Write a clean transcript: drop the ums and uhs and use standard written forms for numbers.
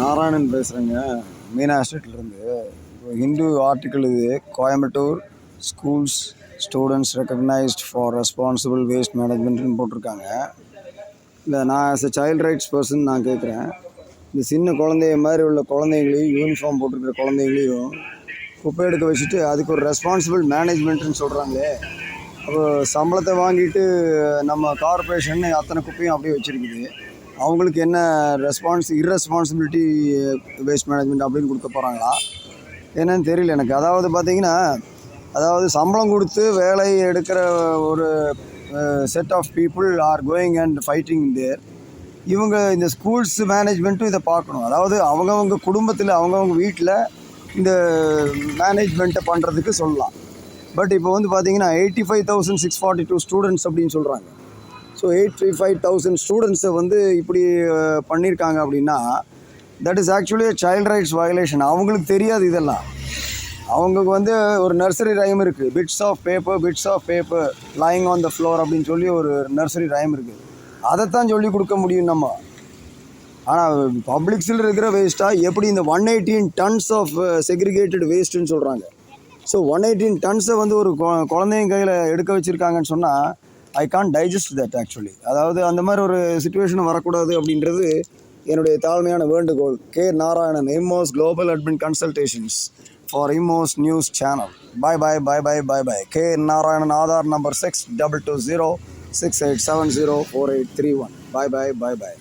நாராயணன் பேசுகிறேங்க, மீனா எஸ்டேட்லேருந்து. இப்போ ஹிந்து ஆர்டிக்கிள் இது, Coimbatore schools students recognised for responsible waste மேனேஜ்மெண்ட்னு போட்டிருக்காங்க. இல்லை, நான் as a child rights person நான் கேட்குறேன், இந்த சின்ன குழந்தைய மாதிரி உள்ள குழந்தைங்களையும், யூனிஃபார்ம் போட்டிருக்கிற குழந்தைங்களையும் குப்பை எடுக்க வச்சுட்டு அதுக்கு ஒரு ரெஸ்பான்சிபிள் மேனேஜ்மெண்ட்டுன்னு சொல்கிறாங்களே, அப்போ சம்பளத்தை வாங்கிட்டு நம்ம கார்பரேஷன் அத்தனை குப்பையும் அப்படியே வச்சுருக்குது. அவங்களுக்கு என்ன இர்ரெஸ்பான்சிபிலிட்டி வேஸ்ட் மேனேஜ்மெண்ட் அப்படின்னு கொடுக்க போகிறாங்களா என்னன்னு தெரியல எனக்கு. அதாவது பார்த்திங்கன்னா, சம்பளம் கொடுத்து வேலை எடுக்கிற ஒரு set of people are going and fighting there. இவங்க இந்த ஸ்கூல்ஸ் மேனேஜ்மெண்ட்டும் இதை பார்க்கணும். அதாவது அவங்கவுங்க குடும்பத்தில் அவங்கவுங்க வீட்டில் இந்த மேனேஜ்மெண்ட்டை பண்ணுறதுக்கு சொல்லலாம். பட் இப்போ வந்து பார்த்திங்கன்னா 85,642 ஸ்டூடெண்ட்ஸ் அப்படின்னு சொல்கிறாங்க. ஸோ 85,000 ஸ்டூடெண்ட்ஸை வந்து இப்படி பண்ணியிருக்காங்க அப்படின்னா, that is actually child rights violation. அவங்களுக்கு தெரியாது இதெல்லாம். அவங்களுக்கு வந்து ஒரு நர்சரி ரைம் இருக்குது, bits of paper lying on the floor அப்படின்னு சொல்லி ஒரு நர்சரி ரைம் இருக்குது. அதைத்தான் சொல்லி கொடுக்க முடியும் நம்ம. ஆனால் பப்ளிக்ஸில் இருக்கிற வேஸ்ட்டாக எப்படி இந்த 118 tons ஆஃப் செக்ரிகேட்டட் வேஸ்ட்டுன்னு சொல்கிறாங்க. ஸோ 118 tonsஸை வந்து ஒரு குழந்தைங்க கையில் எடுக்க வச்சுருக்காங்கன்னு சொன்னால், I can't digest that actually. அதாவது அந்த மாதிரி ஒரு சிச்சுவேஷன் வரக்கூடாது அப்படின்றது என்னுடைய தாழ்மையான வேண்டுகோள். கே நாராயணன், இம்மோஸ் குளோபல் அட்மின் கன்சல்டேஷன்ஸ் ஃபார் இம்மோஸ் news channel. Bye. K Narayanan, Aadhaar number 622068704831. By.